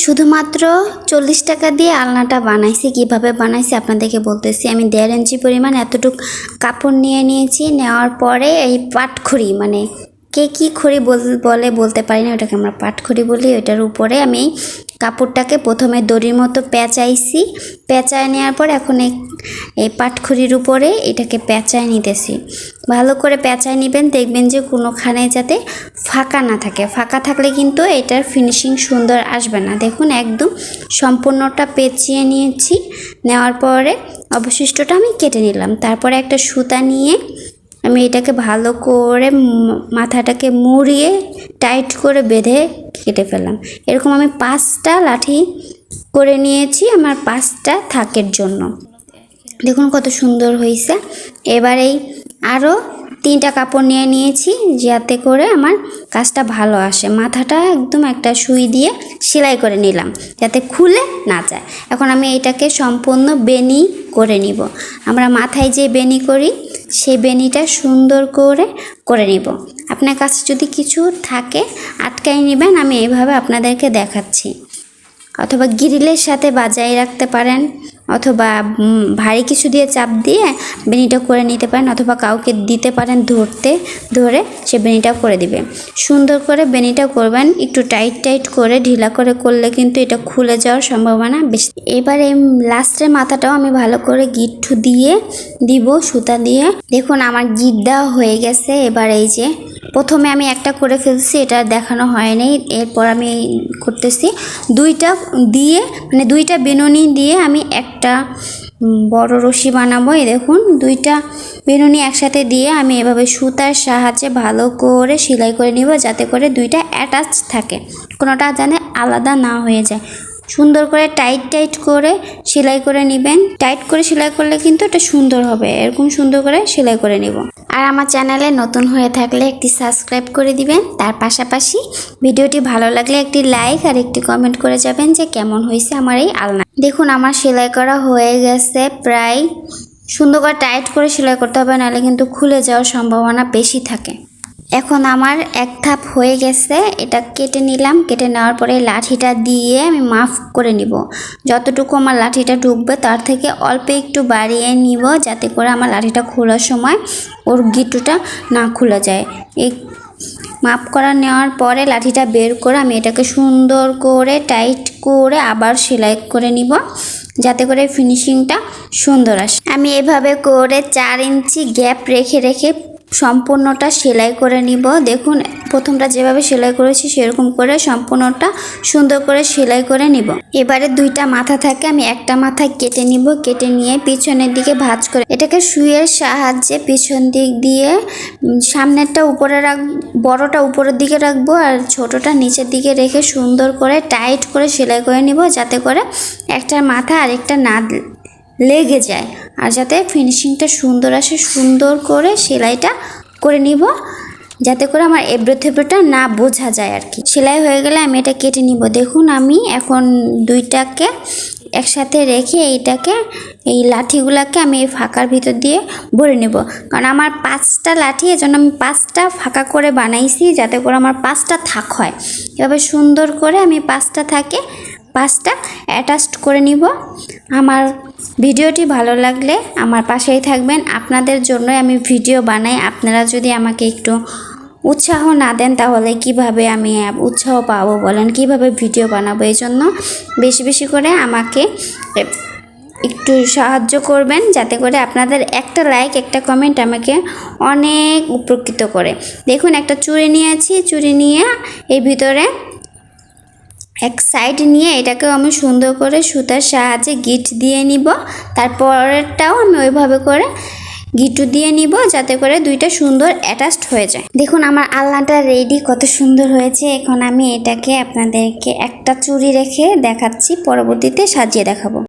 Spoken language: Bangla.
শুধুমাত্র 40 টাকা দিয়ে আলনাটা বানাইছি। কিভাবে বানাইছি আপনাদেরকে বলতেছি। আমি 1.5 ইঞ্চি পরিমাণ এতটুক কাপড় নিয়ে নিয়েছি। নেওয়ার পরে এই পাটখড়ি, মানে কে কী খড়ি বলে বলতে পারি না, ওটাকে আমরা পাটখড়ি বলি। ওইটার উপরে আমি কাপড়টাকে প্রথমে দড়ির মতো পেঁচাইছি। পেঁচায় নেওয়ার পর এখন এই পাটখড়ির উপরে এটাকে পেঁচায় নিতেছি। ভালো করে পেঁচায় নেবেন, দেখবেন যে কোনোখানে যাতে ফাঁকা না থাকে। ফাঁকা থাকলে কিন্তু এটার ফিনিশিং সুন্দর আসবে না। দেখুন একদম সম্পূর্ণটা পেঁচিয়ে নিয়েছি। নেওয়ার পরে অবশিষ্টটা আমি কেটে নিলাম। তারপরে একটা সুতা নিয়ে আমি এটাকে ভালো করে মাথাটাকে মুড়িয়ে টাইট করে বেঁধে কেটে ফেললাম। এরকম আমি 5টা লাঠি করে নিয়েছি আমার 5টা থাকের জন্য। দেখুন কত সুন্দর হয়েছে। এবার এই আরও 3টা কাপড় নিয়ে নিয়েছি যাতে করে আমার কাজটা ভালো আসে। মাথাটা একদম একটা সুই দিয়ে সেলাই করে নিলাম যাতে খুলে না যায়। এখন আমি এটাকে সম্পূর্ণ বেনি করে নিব। আমরা মাথায় যে বেনি করি সেই বেনিটা সুন্দর করে নিব। আপনার কাছে যদি কিছু থাকে আটকাই নেবেন, আমি এইভাবে আপনাদেরকে দেখাচ্ছি। অথবা গ্রিলের সাথে বাজায় রাখতে পারেন, অথবা ভারী কিছু দিয়ে চাপ দিয়ে বেনিটা করে নিতে পারেন, অথবা কাউকে দিতে পারেন ধরে সে বেনিটা করে দিবে। সুন্দর করে বেনিটা করবেন, একটু টাইট করে ঢিলা করে করলে কিন্তু এটা খুলে যাওয়ার সম্ভাবনা বেশি। এবার এই লাস্টের মাথাটাও আমি ভালো করে গিট দিয়ে দিব সুতা দিয়ে। দেখুন আমার গিট দেওয়া হয়ে গেছে। এবার এই যে প্রথমে আমি একটা করে ফেলছি, এটা দেখানো হয়নি। এরপর আমি করতেছি 2টা দিয়ে, মানে 2টা বেনুনি দিয়ে আমি একটা বড় রশি বানাবো। এই দেখুন 2টা বেনুনি একসাথে দিয়ে আমি এভাবে সুতার সাহায্যে ভালো করে সেলাই করে নিব যাতে করে 2টা অ্যাটাচ থাকে, কোনোটা যেন আলাদা না হয়ে যায়। সুন্দর করে টাইট করে সেলাই করে নেবেন। টাইট করে সেলাই করলে কিন্তু এটা সুন্দর হবে। এরকম সুন্দর করে সেলাই করে নেব। আর আমার চ্যানেলে নতুন হয়ে থাকলে একটি সাবস্ক্রাইব করে দিবেন। তার পাশাপাশি ভিডিওটি ভালো লাগলে একটি লাইক আর একটি কমেন্ট করে যাবেন যে কেমন হয়েছে আমার এই আলনা। দেখুন আমার সেলাই করা হয়ে গেছে প্রায়। সুন্দর করে টাইট করে সেলাই করতে হবে, নাহলে কিন্তু খুলে যাওয়ার সম্ভাবনা বেশি থাকে। এখন আমার এক ধাপ হয়ে গেছে, এটা কেটে নিলাম। কেটে নেওয়ার পরে লাঠিটা দিয়ে আমি মাপ করে নিব। যতটুকু আমার লাঠিটা ঢুকবে তার থেকে অল্প একটু বাড়িয়ে নিব যাতে করে আমার লাঠিটা খোলার সময় ওর গিট্টুটা না খুলে যায়। এই মাপ করা নেওয়ার পরে লাঠিটা বের করে আমি এটাকে সুন্দর করে টাইট করে আবার সেলাই করে নিব যাতে করে ফিনিশিংটা সুন্দর আসে। আমি এভাবে করে 4 ইঞ্চি গ্যাপ রেখে সম্পূর্ণটা সেলাই করে নিব। দেখুন প্রথমটা যেভাবে সেলাই করেছি সেরকম করে সম্পূর্ণটা সুন্দর করে সেলাই করে নিব। এবারে 2টা মাথা থাকে, আমি একটা মাথা কেটে নিব। কেটে নিয়ে পিছনের দিকে ভাঁজ করে এটাকে সুইয়ের সাহায্যে পিছন দিক দিয়ে সামনেরটা উপরে বড়টা উপরের দিকে রাখবো আর ছোটটা নিচের দিকে রেখে সুন্দর করে টাইট করে সেলাই করে নিব যাতে করে একটার মাথা আরেকটা না লেগে যায় আর যাতে ফিনিশিংটা সুন্দর আসে। সুন্দর করে সেলাইটা করে নিব যাতে করে আমার এবড়ো থেবড়োটা না বোঝা যায় আর কি। সেলাই হয়ে গেলে আমি এটা কেটে নিব। দেখুন আমি এখন 2টাকে একসাথে রেখে এই লাঠিগুলোকে আমি এই ফাঁকার ভিতর দিয়ে ভরে নেব, কারণ আমার 5টা লাঠি, এজন্য আমি 5টা ফাঁকা করে বানাইছি যাতে করে আমার 5টা থাক হয়। এভাবে সুন্দর করে আমি 5টা থাকে 5টা অ্যাটাচড করে নিব। আমার ভিডিওটি ভালো লাগলে আমার পাশেই থাকবেন। আপনাদের জন্যই আমি ভিডিও বানাই। আপনারা যদি আমাকে একটু উৎসাহ না দেন তাহলে কিভাবে আমি উৎসাহ পাবো বলেন, কিভাবে ভিডিও বানাবো? এই জন্য বেশি করে আমাকে একটু সাহায্য করবেন যাতে করে আপনাদের একটা লাইক একটা কমেন্ট আমাকে অনেক উপকৃত করে। দেখুন একটা চুড়ি নিয়েছি, চুড়ি নিয়ে এই ভিতরে এক সাইড নিয়ে এটাকেও আমি সুন্দর করে সুতার সাহায্যে গিট দিয়ে নিব। তারপরেরটাও আমি ওইভাবে করে গিট্টু দিয়ে নিব যাতে করে 2টা সুন্দর অ্যাটাচড হয়ে যায়। দেখুন আমার আলনাটা রেডি, কত সুন্দর হয়েছে। এখন আমি এটাকে আপনাদেরকে একটা চুড়ি রেখে দেখাচ্ছি, পরবর্তীতে সাজিয়ে দেখাবো।